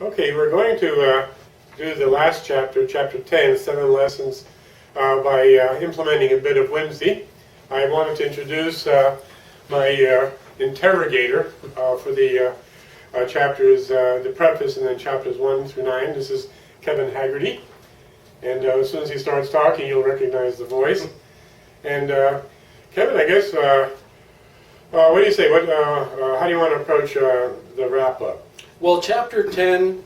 Okay, we're going to do the last chapter, chapter 10, 7 lessons, by implementing a bit of whimsy. I wanted to introduce my interrogator for the chapters, the preface, and then chapters 1 through 9. This is Kevin Haggerty. And as soon as he starts talking, you'll recognize the voice. And Kevin, I guess, what do you say? How do you want to approach the wrap-up? Well, Chapter 10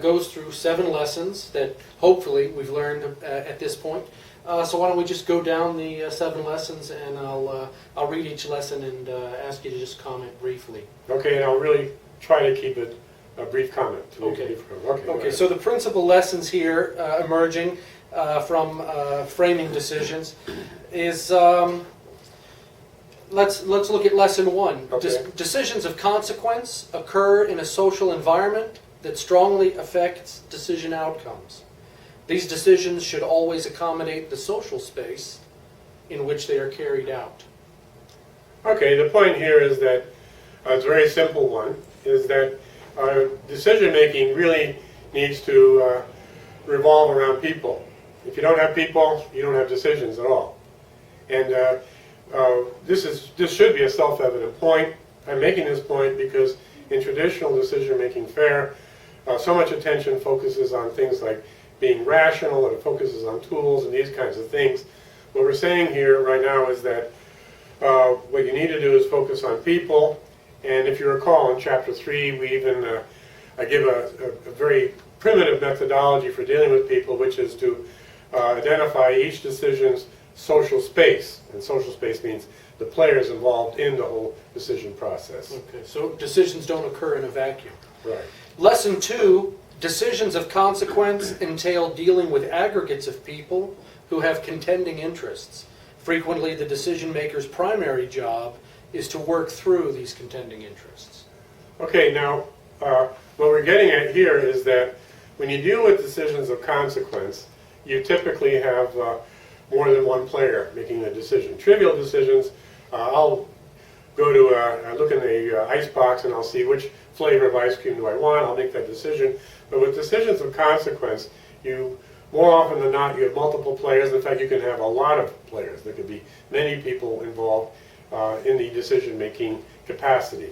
goes through 7 lessons that hopefully we've learned at this point. So why don't we just go down the 7 lessons, and I'll read each lesson and ask you to just comment briefly. Okay, and I'll really try to keep it a brief comment. Okay, so the principal lessons here emerging from framing decisions is... Let's look at lesson 1. Okay. Decisions of consequence occur in a social environment that strongly affects decision outcomes. These decisions should always accommodate the social space in which they are carried out. Okay, the point here is that it's a very simple one, is that decision making really needs to revolve around people. If you don't have people, you don't have decisions at all. And this should be a self-evident point. I'm making this point because in traditional decision-making fare, so much attention focuses on things like being rational, and it focuses on tools and these kinds of things. What we're saying here right now is that what you need to do is focus on people. And if you recall, in Chapter 3, we even I give a very primitive methodology for dealing with people, which is to identify each decision's social space, and social space means the players involved in the whole decision process. Okay, so decisions don't occur in a vacuum. Right. Lesson 2, decisions of consequence entail dealing with aggregates of people who have contending interests. Frequently, the decision maker's primary job is to work through these contending interests. Okay, now what we're getting at here is that when you deal with decisions of consequence, you typically have more than one player making a decision. Trivial decisions, I'll go to look in the ice box and I'll see which flavor of ice cream do I want. I'll make that decision. But with decisions of consequence, more often than not, you have multiple players. In fact, you can have a lot of players. There could be many people involved in the decision-making capacity.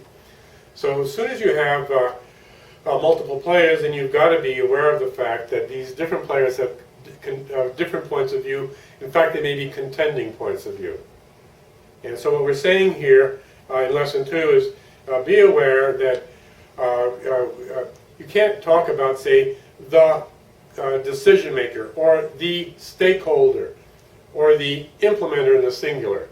So as soon as you have multiple players, then you've got to be aware of the fact that these different players have different points of view. In fact, they may be contending points of view. And so what we're saying here in Lesson 2 is be aware that you can't talk about, say, the decision maker or the stakeholder or the implementer in the singular.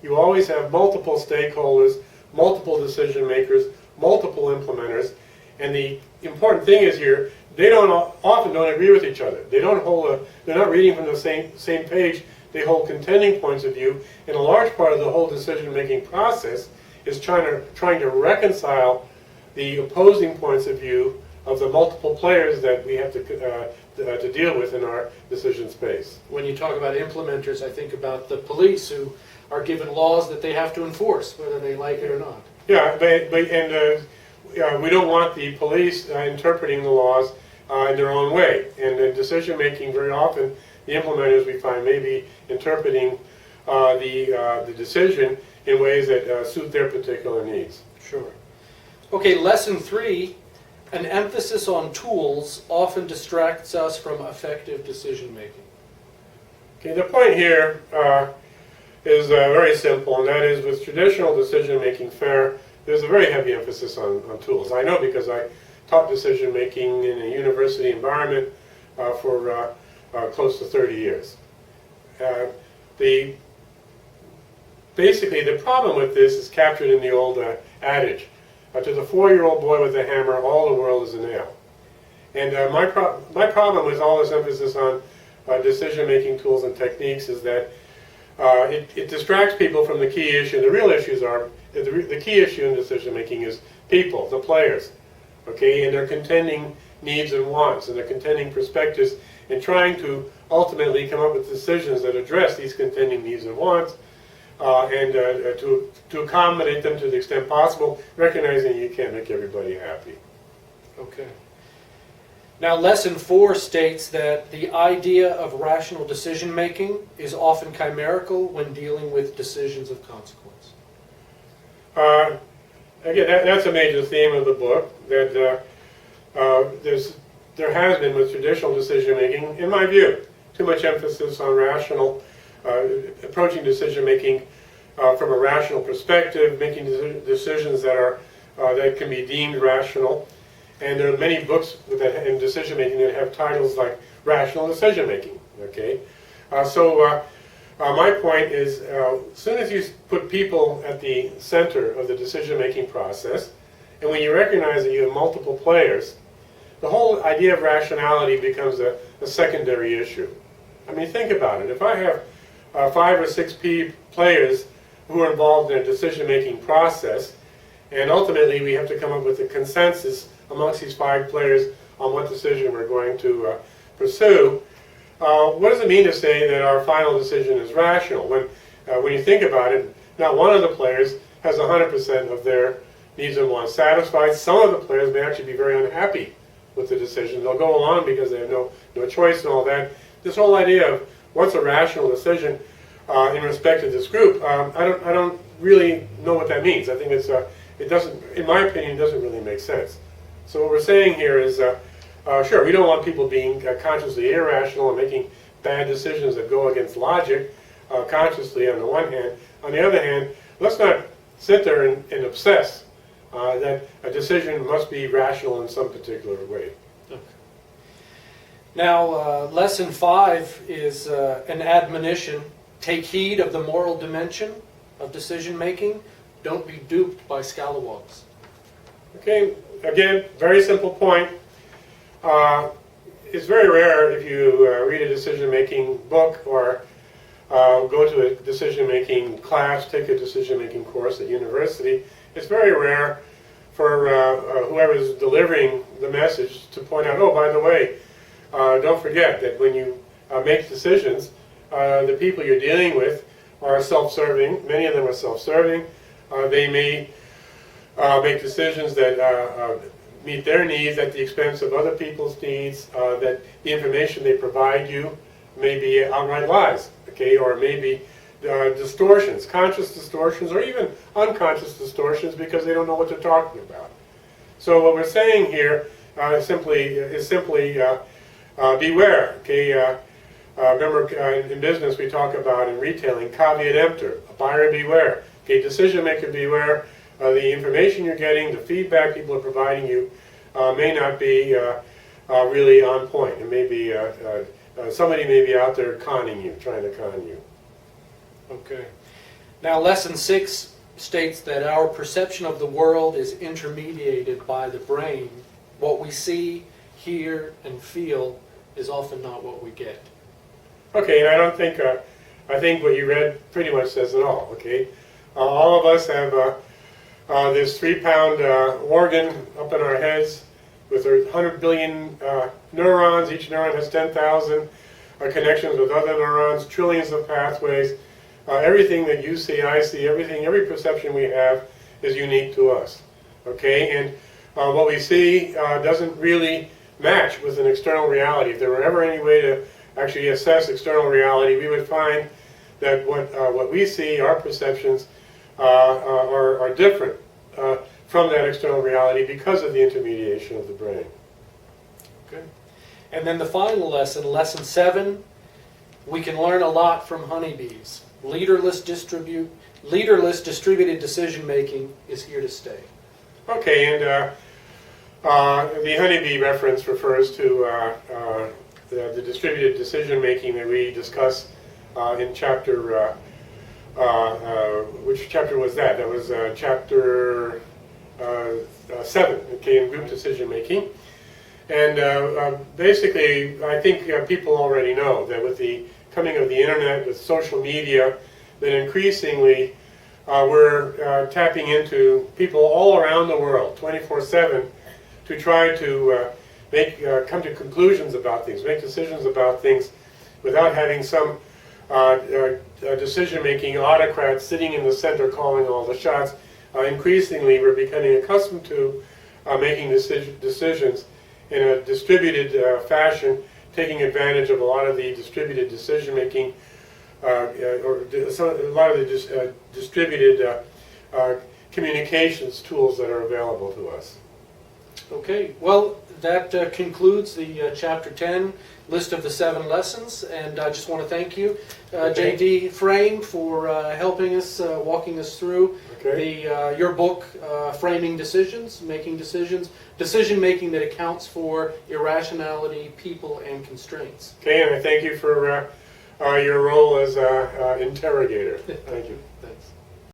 You always have multiple stakeholders, multiple decision makers, multiple implementers, and the important thing is here, they often don't agree with each other. They're not reading from the same page. They hold contending points of view, and a large part of the whole decision-making process is trying to reconcile the opposing points of view of the multiple players that we have to deal with in our decision space. When you talk about implementers, I think about the police who are given laws that they have to enforce, whether they like it or not. Yeah, we don't want the police interpreting the laws in their own way. And in decision-making, very often, the implementers, we find, may be interpreting the decision in ways that suit their particular needs. Sure. Okay, Lesson 3, an emphasis on tools often distracts us from effective decision-making. Okay, the point here is very simple, and that is with traditional decision-making fare, there's a very heavy emphasis on tools. I know because I taught decision-making in a university environment for close to 30 years. Basically, the problem with this is captured in the old adage, to the 4-year-old boy with a hammer, all the world is a nail. And my problem with all this emphasis on decision-making tools and techniques is that it distracts people from the key issue. The real issues are, the key issue in decision-making is people, the players, okay, and their contending needs and wants, and their contending perspectives, and trying to ultimately come up with decisions that address these contending needs and wants, and to accommodate them to the extent possible, recognizing you can't make everybody happy. Okay. Now, Lesson 4 states that the idea of rational decision-making is often chimerical when dealing with decisions of consequence. Again, that's a major theme of the book, that there has been with traditional decision-making, in my view, too much emphasis on rational, approaching decision-making from a rational perspective, making decisions that can be deemed rational. And there are many books in decision-making that have titles like Rational Decision-Making. Okay, so my point is, as soon as you put people at the center of the decision-making process, and when you recognize that you have multiple players, the whole idea of rationality becomes a secondary issue. I mean, think about it. If I have 5 or 6 players who are involved in a decision-making process, and ultimately we have to come up with a consensus amongst these 5 players on what decision we're going to pursue, what does it mean to say that our final decision is rational? When you think about it, not one of the players has 100% of their needs and wants satisfied. Some of the players may actually be very unhappy with the decision. They'll go along because they have no choice and all that. This whole idea of what's a rational decision in respect to this group, I don't really know what that means. I think it doesn't, in my opinion, doesn't really make sense. So what we're saying here is, sure, we don't want people being consciously irrational and making bad decisions that go against logic consciously on the one hand. On the other hand, let's not sit there and obsess that a decision must be rational in some particular way. Okay. Now, Lesson 5 is an admonition. Take heed of the moral dimension of decision-making. Don't be duped by scalawags. Okay, again, very simple point. It's very rare if you read a decision-making book or go to a decision-making class, take a decision-making course at university. It's very rare for whoever is delivering the message to point out, oh, by the way, don't forget that when you make decisions, the people you're dealing with are self-serving. Many of them are self-serving. They may make decisions that meet their needs at the expense of other people's needs, that the information they provide you may be outright lies, okay, or maybe distortions, conscious distortions, or even unconscious distortions because they don't know what they're talking about. So what we're saying here is simply beware, okay. Remember, in business we talk about, in retailing, caveat emptor, buyer beware. Okay, decision maker beware. The information you're getting, the feedback people are providing you may not be really on point. It may be, somebody may be out there conning you, trying to con you. Okay. Now, Lesson 6 states that our perception of the world is intermediated by the brain. What we see, hear, and feel is often not what we get. Okay, and I think what you read pretty much says it all, okay? All of us have this 3-pound organ up in our heads with 100 billion neurons. Each neuron has 10,000 connections with other neurons, trillions of pathways. Everything that you see, I see, every perception we have is unique to us, okay? And what we see doesn't really match with an external reality. If there were ever any way to actually assess external reality, we would find that what we see, our perceptions, are different from that external reality because of the intermediation of the brain. Okay. And then the final lesson, Lesson 7, we can learn a lot from honeybees. Leaderless distributed decision-making is here to stay. Okay, and the honeybee reference refers to the distributed decision-making that we discuss in chapter, which chapter was that? That was chapter 7, okay, in group decision-making. And basically, I think people already know that with the coming of the internet, with social media, that increasingly we're tapping into people all around the world, 24/7, to try to come to conclusions about things, make decisions about things, without having some decision-making autocrat sitting in the center calling all the shots. Increasingly, we're becoming accustomed to making decisions in a distributed fashion, taking advantage of a lot of the distributed decision making, a lot of the distributed communications tools that are available to us. Okay, well, that concludes the Chapter 10 list of the 7 lessons, and I just want to thank you, J.D. Frame, for helping us, walking us through your book, Framing Decisions, Making Decisions, Decision-Making that Accounts for Irrationality, People, and Constraints. Okay, and I thank you for your role as interrogator. Thank you. Thanks.